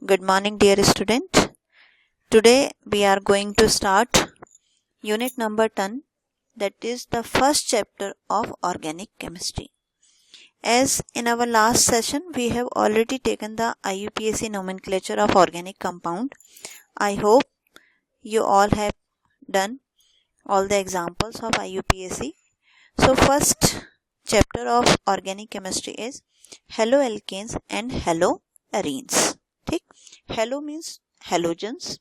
Good morning, dear student. Today we are going to start unit number 10, that is the first chapter of organic chemistry. As in our last session we have already taken the IUPAC nomenclature of organic compound. I hope you all have done all the examples of IUPAC. So first chapter of organic chemistry is haloalkanes and haloarenes. ठीक, halo means halogens,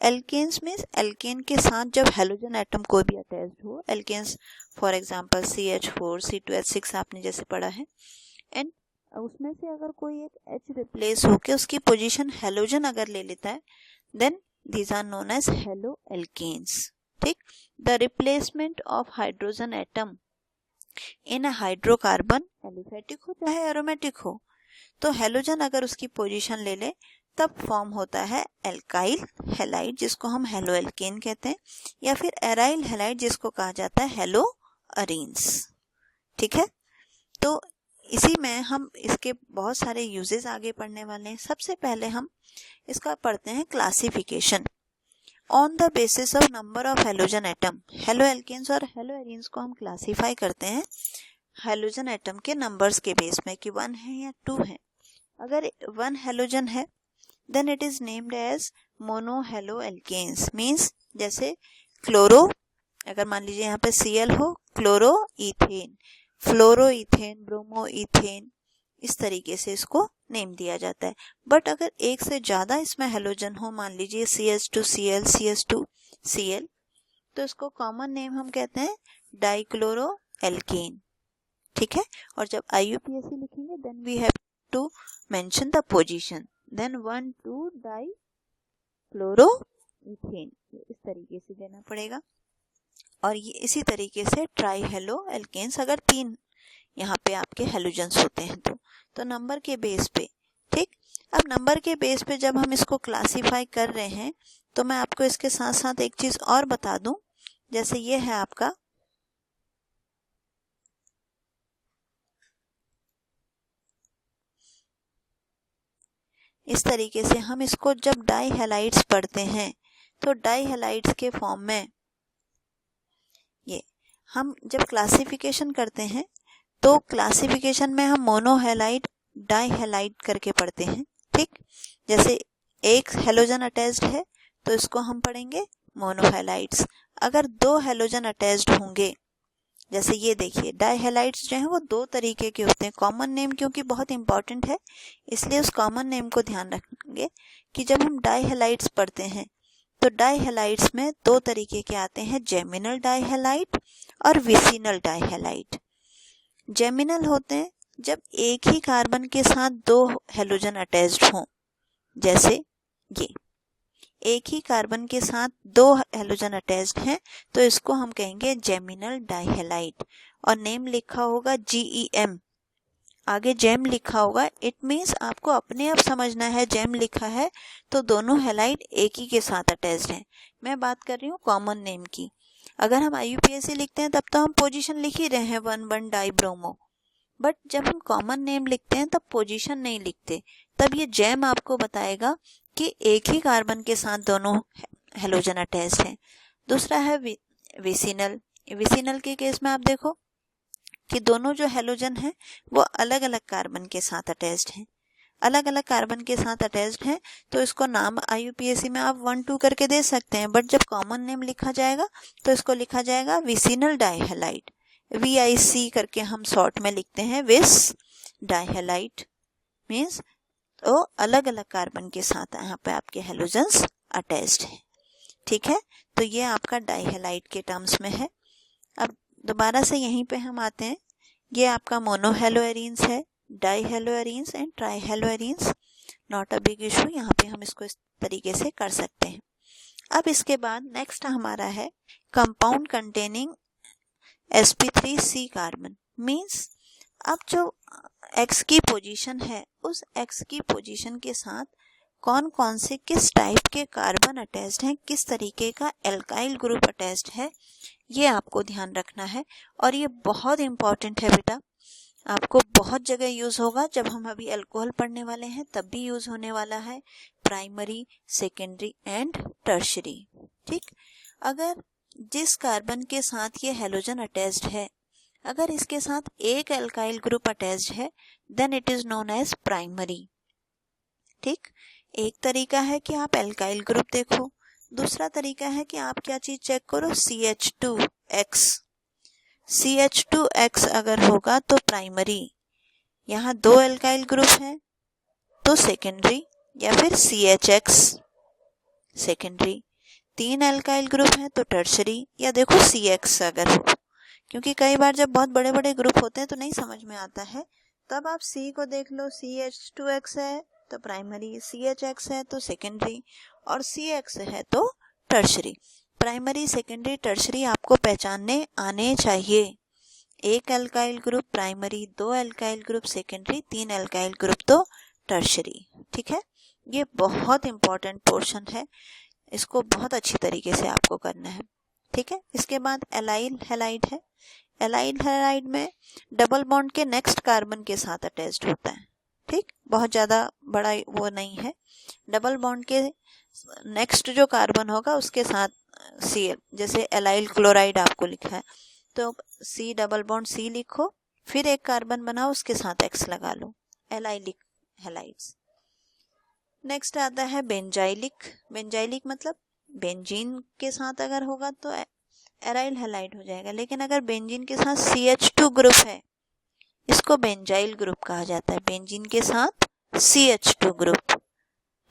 alkanes means alkane के साथ जब halogen atom कोई भी attached हो, alkanes for example CH4 C2H6 आपने जैसे पढ़ा है, एंड उसमें से अगर कोई एक H रिप्लेस होके उसकी पोजीशन हेलोजन अगर ले लेता है, then these are known as halo alkanes. ठीक, the replacement of hydrogen atom in a hydrocarbon aliphatic हो चाहे एरोमेटिक हो, तो हेलोजन अगर उसकी पोजीशन ले ले तब फॉर्म होता है एल्काइल हैलाइड, जिसको हम हेलो एल्केन कहते हैं, या फिर एराइल हैलाइड जिसको कहा जाता है हेलो अरीन्स. ठीक है, तो इसी में हम इसके बहुत सारे यूजेस आगे पढ़ने वाले हैं. सबसे पहले हम इसका पढ़ते हैं classification. On the basis of number of halogen atom, halo alkanes और हेलो अरीन्स को हम क्लासीफाई करते हैं हेलोजन एटम के नंबर्स के बेस में कि 1 है या 2 है. अगर 1 हेलोजन है then it is named as mono halo alkanes. Means जैसे क्लोरो, अगर मान लीजिए यहाँ पे Cl हो, chloro ethane, fluoro ethane, bromo ethane, इस तरीके से इसको नेम दिया जाता है. बट अगर एक से ज्यादा इसमें हेलोजन हो, मान लीजिए CH2Cl, CH2Cl, तो इसको कॉमन नेम हम कहते हैं डाइक्लोरो एल्केन. ठीक है, और जब IUPAC लिखेंगे then we have to mention the position, then 1,2 dichloroethane, इस तरीके से देना पड़ेगा. और ये इसी तरीके से ट्राई हेलो एल्केन्स अगर 3 यहाँ पे आपके हेलोजन्स होते हैं तो नंबर के बेस पे. ठीक, अब नंबर के बेस पे जब हम इसको क्लासीफाई कर रहे हैं तो मैं आपको इसके साथ साथ एक चीज और बता दूं. जैसे ये है आपका इस तरीके से हम इसको जब डाई हैलाइड्स पढ़ते हैं तो डाई हैलाइड्स के फॉर्म में ये हम जब क्लासिफिकेशन करते हैं तो क्लासिफिकेशन में हम मोनोहैलाइड डाई हैलाइड करके पढ़ते हैं. ठीक, जैसे एक हेलोजन अटैच्ड है तो इसको हम पढ़ेंगे मोनोहैलाइड्स. अगर 2 हेलोजन अटैच्ड होंगे, जैसे ये देखिए डाई हैलाइड्स जो हैं वो 2 तरीके के होते हैं. कॉमन नेम क्योंकि बहुत इंपॉर्टेंट है इसलिए उस कॉमन नेम को ध्यान रखेंगे कि जब हम डाई हैलाइड्स पढ़ते हैं तो डाई हैलाइड्स में 2 तरीके के आते हैं, जेमिनल डाई हैलाइड और विसिनल डाई हैलाइड. जेमिनल होते हैं जब एक ही कार्बन के साथ 2 हेलोजन अटैच्ड हों, जैसे ये एक ही कार्बन के साथ 2 हेलोजन अटैच्ड हैं तो इसको हम कहेंगे जेमिनल डाई हैलाइड, और नेम लिखा होगा GEM, आगे जेम लिखा होगा. इट मीन्स आपको अपने आप समझना है जेम लिखा है तो दोनों हैलाइड एक ही के साथ अटैच्ड हैं. मैं बात कर रही हूँ कॉमन नेम की. अगर हम IUPAC लिखते हैं तब तो हम पोजीशन लिख ही रहे हैं 1,1 डाइब्रोमो, बट जब हम कॉमन नेम लिखते हैं तब पोजीशन नहीं लिखते. तब ये जेम आपको बताएगा कि एक ही कार्बन के साथ दोनों हेलोजन अटैच्ड हैं. दूसरा है विसिनल. विसिनल के केस में आप देखो कि दोनों जो हेलोजन हैं वो अलग अलग कार्बन के साथ अटैच्ड हैं, अलग अलग कार्बन के साथ अटैच्ड हैं, तो इसको नाम IUPAC में आप 1,2 करके दे सकते हैं. बट जब कॉमन नेम लिखा जाएगा तो इसको लिखा जाएगा विसिनल डाइहैलाइड, VIC करके हम शॉर्ट में लिखते हैं, विस डाइहैलाइड. मीन्स तो अलग अलग कार्बन के साथ यहाँ पे आपके हेलोजन्स अटैच्ड हैं. ठीक है, तो ये आपका डाइहैलाइड के टर्म्स में है. अब दोबारा से यहीं पे हम आते हैं, ये आपका मोनोहेलोएरीन्स है, dihaloarenes and trihaloarenes. Not a big issue, यहाँ पे हम इसको इस तरीके से कर सकते हैं. अब इसके बाद नेक्स्ट हमारा है compound containing sp3C carbon. Means अब जो X की पोजीशन है उस X की पोजीशन के साथ कौन कौन से किस टाइप के कार्बन अटैच्ड हैं, किस तरीके का एल्काइल ग्रुप अटैच्ड है, ये आपको ध्यान रखना है. और ये बहुत इंपॉर्टेंट है बेटा, आपको बहुत जगह यूज होगा. जब हम अभी अल्कोहल पढ़ने वाले हैं तब भी यूज होने वाला है, प्राइमरी, सेकेंडरी एंड टर्शरी। ठीक, अगर जिस कार्बन के साथ ये हैलोजन अटैच्ड है, अगर इसके साथ एक एल्काइल ग्रुप अटैच्ड है, then it is known as primary. ठीक, एक तरीका है कि आप एल्काइल ग्रुप देखो, दूसरा तरीका है कि आप क्या चीज चेक करो, CH2X। CH2X अगर होगा तो प्राइमरी, यहाँ 2 एल्काइल ग्रुप हैं तो सेकेंडरी, या फिर CHX सेकेंडरी, 3 एल्काइल ग्रुप हैं तो टर्शरी, या देखो CX अगर हो, क्योंकि कई बार जब बहुत बड़े बड़े ग्रुप होते हैं तो नहीं समझ में आता है, तब आप C को देख लो, CH2X है तो प्राइमरी, CHX है तो सेकेंडरी, और CX है तो टर्शरी। प्राइमरी, सेकेंडरी, टर्शरी आपको पहचानने आने चाहिए। एक alkyl group primary, 2 alkyl group secondary, 3 alkyl group तो टर्शरी। ठीक है, ये बहुत इंपॉर्टेंट पोर्शन है, इसको बहुत अच्छी तरीके से आपको करना है। ठीक है, इसके बाद एलाइल हैलाइड है। एलाइल हैलाइड में डबल बॉन्ड के नेक्स्ट कार्बन के साथ अटैच्ड होता है। ठीक, बहुत ज्यादा बड़ा वो नहीं है, डबल बॉन्ड के नेक्स्ट जो कार्बन होगा उसके साथ Cl, जैसे एलाइल क्लोराइड आपको लिखा है तो C डबल बॉन्ड C लिखो, फिर एक कार्बन बनाओ उसके साथ X लगा लो, एलाइलिक हैलाइड्स। नेक्स्ट आता है बेंजाइलिक। बेंजाइलिक मतलब बेंजीन के साथ अगर होगा तो एराइल हैलाइड हो जाएगा, लेकिन अगर बेंजीन के साथ CH2 ग्रुप है, इसको बेंजाइल ग्रुप कहा जाता है, बेंजीन के साथ CH2 ग्रुप।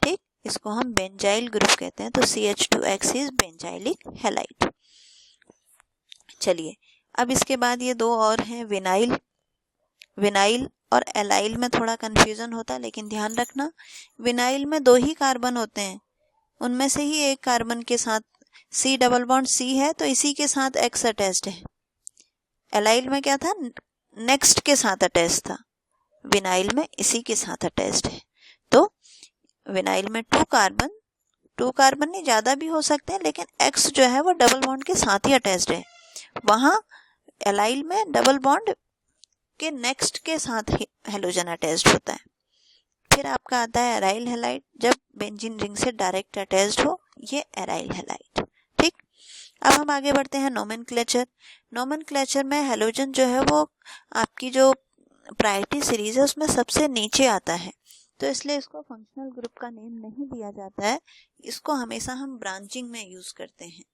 ठीक, इसको हम बेंजाइल ग्रुप कहते हैं, तो CH2X इज बेंजाइलिक हैलाइड। चलिए, अब इसके बाद ये 2 और हैं, विनाइल। विनाइल और एलाइल में थोड़ा कंफ्यूजन होता है, लेकिन ध्यान रखना विनाइल में 2 ही कार्बन होते हैं, उनमें से ही एक कार्बन के साथ C डबल बॉन्ड C है तो इसी के साथ X अटैच्ड है। एलाइल में क्या था, नेक्स्ट के साथ अटैच था, विनाइल में इसी के साथ अटैच्ड है। तो विनाइल में 2 कार्बन नहीं, ज्यादा भी हो सकते हैं, लेकिन X जो है वो डबल बॉन्ड के साथ ही अटैच्ड है। वहां एलाइल में डबल बॉन्ड के नेक्स्ट के साथ हैलोजन अटैच्ड होता है। फिर आपका आता है एराइल हैलाइड, जब बेंजीन रिंग से डायरेक्ट अटैच्ड हो, ये एराइल हैलाइड। ठीक, अब हम आगे बढ़ते हैं नोमेनक्लेचर। नोमेनक्लेचर में हैलोजन जो है वो आपकी जो प्रायोरिटी सीरीज है उसमें सबसे नीचे आता है, तो इसलिए इसको फंक्शनल ग्रुप का नेम नहीं दिया जाता है, इसको हमेशा हम ब्रांचिंग में यूज करते हैं।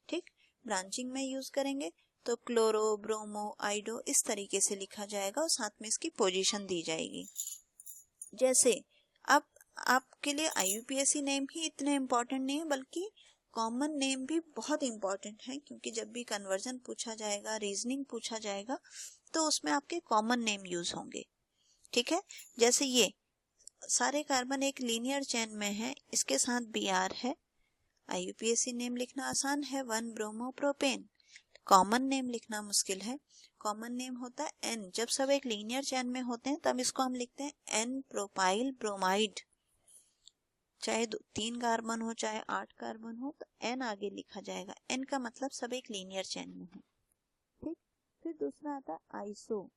ठीक, ब्रांचिंग में यूज करेंगे तो क्लोरो, ब्रोमो, आइडो इस तरीके से लिखा जाएगा और साथ में इसकी पोजीशन दी जाएगी। जैसे अब आपके लिए IUPAC नेम ही इतने इम्पोर्टेंट नहीं है, बल्कि कॉमन नेम भी बहुत इम्पोर्टेंट है, क्योंकि जब भी कन्वर्जन पूछा जाएगा, रीजनिंग पूछा जाएगा, तो उसमें आपके कॉमन नेम यूज होंगे। ठीक है, जैसे ये सारे कार्बन एक लीनियर चेन में है, इसके साथ Br है, IUPAC नेम लिखना आसान है, 1 ब्रोमो प्रोपेन। कॉमन नेम लिखना मुश्किल है, कॉमन नेम होता है N। जब सब एक लीनियर चेन में होते हैं तब इसको हम लिखते हैं N प्रोपाइल ब्रोमाइड। चाहे 3 कार्बन हो चाहे 8 कार्बन हो, तो N आगे लिखा जाएगा, N का मतलब सब एक लीनियर चेन में है। ठीक, फिर दूसरा आता है आइसो।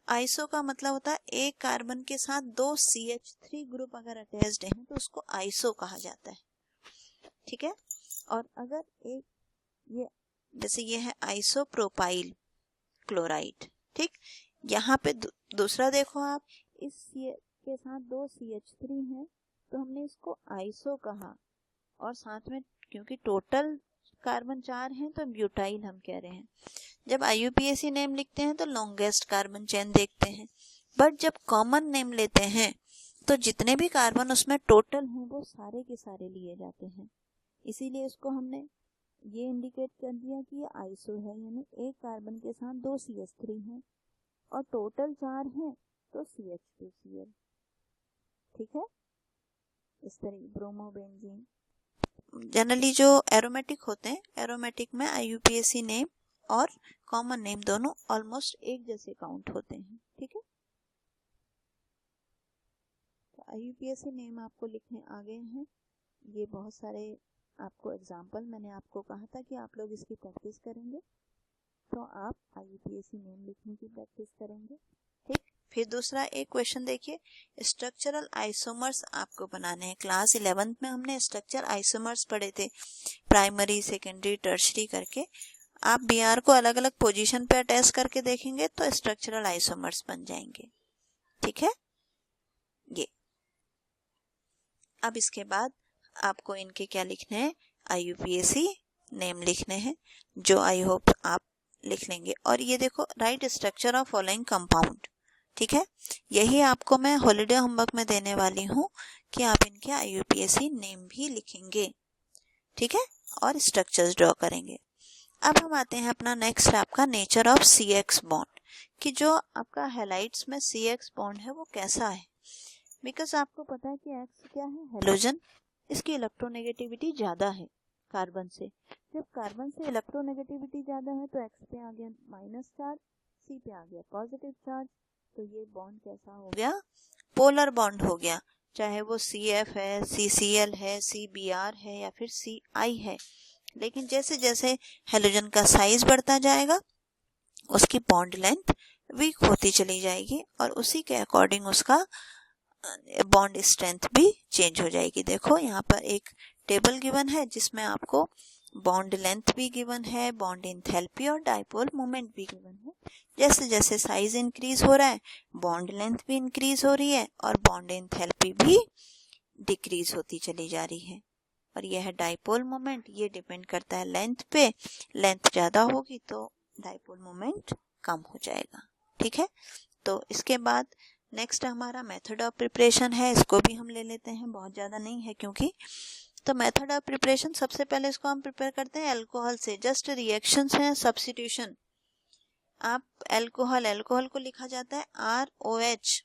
आइसो का मतलब होता है एक कार्बन के साथ 2 CH3 ग्रुप अगर अटैच्ड हैं तो उसको आइसो कहा जाता है। ठीक है, और अगर एक ये जैसे ये है आइसोप्रोपाइल क्लोराइड। ठीक, यहाँ पे दूसरा देखो आप, इस के साथ 2 CH3 हैं तो हमने इसको आइसो कहा, और साथ में क्योंकि टोटल कार्बन 4 हैं तो ब्यूटाइल हम कह रहे हैं। जब IUPAC नेम लिखते हैं तो लॉन्गेस्ट कार्बन चेन देखते हैं, बट जब कॉमन नेम लेते हैं तो जितने भी कार्बन उसमें टोटल हैं वो सारे के सारे लिए जाते हैं, इसीलिए इसको हमने ये इंडिकेट कर दिया कि ये आइसो है, यानी एक कार्बन के साथ 2 CH3 हैं और टोटल 4 हैं तो CH2Cl। ठीक है, इस तरह ब्रोमो बेंजीन। जनरली जो एरोमेटिक होते हैं, एरोमेटिक में IUPAC नेम और कॉमन नेम दोनों ऑलमोस्ट एक जैसे काउंट होते हैं। ठीक है, तो IUPAC नेम आपको लिखने आ गए हैं। ये बहुत सारे आपको एग्जाम्पल मैंने आपको कहा था कि आप लोग इसकी प्रैक्टिस करेंगे, तो आप IUPAC नेम लिखने की प्रैक्टिस करेंगे। ठीक, फिर दूसरा एक क्वेश्चन देखिए, स्ट्रक्चरल आइसोमर्स आपको बनाने हैं। क्लास 11th में हमने स्ट्रक्चर आइसोमर्स पढ़े थे, प्राइमरी सेकेंडरी टर्शरी करके। आप Br को अलग अलग पोजीशन पे अटैच करके देखेंगे तो स्ट्रक्चरल आइसोमर्स बन जाएंगे। ठीक है, ये। अब इसके बाद आपको इनके क्या लिखने हैं, IUPAC नेम लिखने हैं, जो आई होप आप लिख लेंगे। और ये देखो, right structure of following compound. ठीक है, यही आपको मैं हॉलीडे होमवर्क में देने वाली हूँ कि आप इनके IUPAC नेम भी लिखेंगे। ठीक है, और स्ट्रक्चर्स ड्रॉ करेंगे। अब हम आते हैं अपना नेक्स्ट, आपका नेचर ऑफ CX बॉन्ड, कि जो आपका हैलाइड्स में CX बॉन्ड है वो कैसा है। बिकॉज आपको पता है कि X क्या है, हेलोजन, इसकी इलेक्ट्रोनेगेटिविटी ज्यादा है कार्बन से। जब कार्बन से इलेक्ट्रोनेगेटिविटी ज्यादा है तो X पे आ गया माइनस चार्ज, C पे आ गया पॉजिटिव चार्ज, तो ये बॉन्ड कैसा हो गया, पोलर बॉन्ड हो गया। चाहे वो CF है, CCl है, CBr है या फिर CI है। लेकिन जैसे जैसे हेलोजन का साइज बढ़ता जाएगा उसकी बॉन्ड लेंथ वीक होती चली जाएगी और उसी के अकॉर्डिंग उसका बॉन्ड स्ट्रेंथ भी चेंज हो जाएगी। देखो यहाँ पर एक टेबल गिवन है जिसमें आपको बॉन्ड लेंथ भी गिवन है, बॉन्ड एंथैल्पी और डाइपोल मोमेंट भी गिवन है। जैसे जैसे साइज इंक्रीज हो रहा है बॉन्ड लेंथ भी इंक्रीज हो रही है और बॉन्ड एंथैल्पी भी डिक्रीज होती चली जा रही है। और यह है डाइपोल मोमेंट, ये डिपेंड करता है लेंथ पे। लेंथ ज्यादा होगी तो डाइपोल मोमेंट कम हो जाएगा। ठीक है, तो इसके बाद नेक्स्ट हमारा मेथड ऑफ प्रिपरेशन है, इसको भी हम ले लेते हैं, बहुत ज़्यादा नहीं है क्योंकि। तो मेथड ऑफ प्रिपरेशन, सबसे पहले इसको हम प्रिपेयर करते हैं अल्कोहल से। जस्ट रिएक्शंस हैं, सब्स्टिट्यूशन। आप अल्कोहल को लिखा जाता है ROH,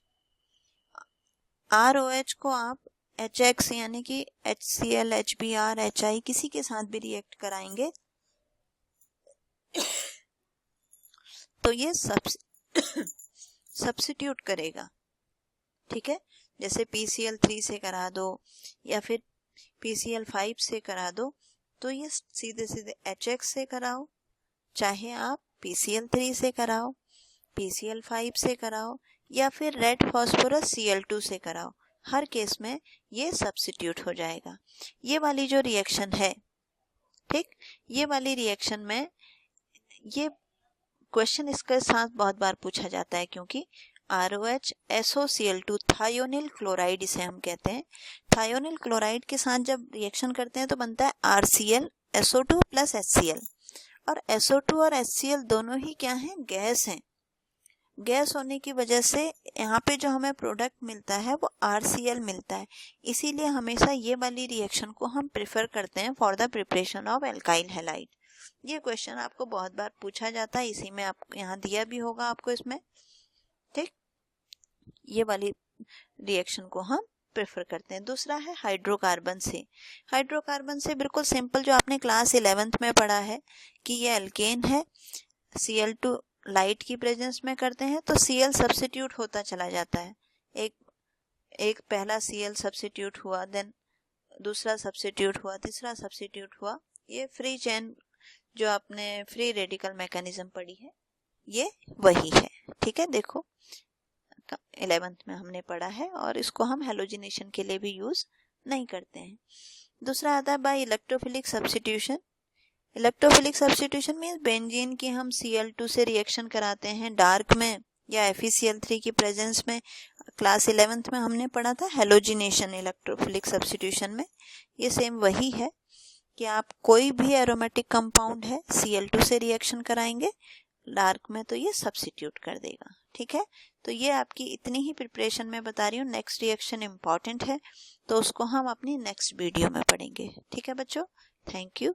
ROH को आप HX यानी कि HCl, HBr, HI किसी के साथ भी रिएक्ट कराएंगे तो ये सब्स्टिट्यूट करेगा। ठीक है, जैसे PCl3 से करा दो या फिर PCl5 से करा दो तो ये सीधे सीधे HX से कराओ, चाहे आप PCl3 से कराओ, PCl5 से कराओ या फिर रेड फास्फोरस Cl2 से कराओ, हर केस में ये सब्स्टिट्यूट हो जाएगा। ये वाली जो रिएक्शन है, ठीक, ये वाली रिएक्शन में ये क्वेश्चन इसके साथ बहुत बार पूछा जाता है क्योंकि ROH SOCl2 थायोनिल क्लोराइड इसे हम कहते हैं। थायोनिल क्लोराइड के साथ जब रिएक्शन करते हैं तो बनता है RCl SO2 प्लस HCl। और SO2 और HCl दोनों ही क्या हैं, गैस हैं। गैस होने की वजह से यहाँ पे जो हमें प्रोडक्ट मिलता है वो RCl मिलता है। इसीलिए हमेशा ये वाली रिएक्शन को हम प्रेफर करते हैं for the preparation of alkyl halide. ये क्वेश्चन आपको बहुत बार पूछा जाता है, इसी में आपको यहाँ दिया भी होगा आपको इसमें। ठीक, ये वाली रिएक्शन को हम प्रेफर करते हैं। दूसरा है हाइड्रोकार्बन से। हाइड्रोकार्बन से बिल्कुल सिंपल, जो आपने क्लास 11th में पढ़ा है कि ये एल्केन है, Cl2 लाइट की प्रेजेंस में करते हैं तो Cl सब्स्टिट्यूट होता चला जाता है। एक पहला Cl सब्स्टिट्यूट हुआ, देन दूसरा सब्स्टिट्यूट हुआ, तीसरा सब्स्टिट्यूट हुआ। ये फ्री चेन जो आपने फ्री रेडिकल मैकेनिज्म पढ़ी है ये वही है। ठीक है, देखो 11th में हमने पढ़ा है और इसको हम हेलोजिनेशन के लिए भी यूज नहीं करते हैं। दूसरा आता है by electrophilic substitution. Electrophilic substitution means benzene की हम Cl2 से रिएक्शन कराते हैं डार्क में या FeCl3 की प्रेजेंस में। क्लास 11th में हमने पढ़ा था हेलोजिनेशन इलेक्ट्रोफिलिक सब्स्टिट्यूशन में। ये सेम वही है कि आप कोई भी एरोमेटिक कंपाउंड है Cl2 से रिएक्शन कराएंगे डार्क में तो ये सब्स्टिट्यूट कर देगा। ठीक है, तो ये आपकी इतनी ही प्रिपरेशन में बता रही हूँ। नेक्स्ट रिएक्शन इम्पॉर्टेंट है तो उसको हम अपनी नेक्स्ट वीडियो में पढ़ेंगे। ठीक है बच्चों, थैंक यू।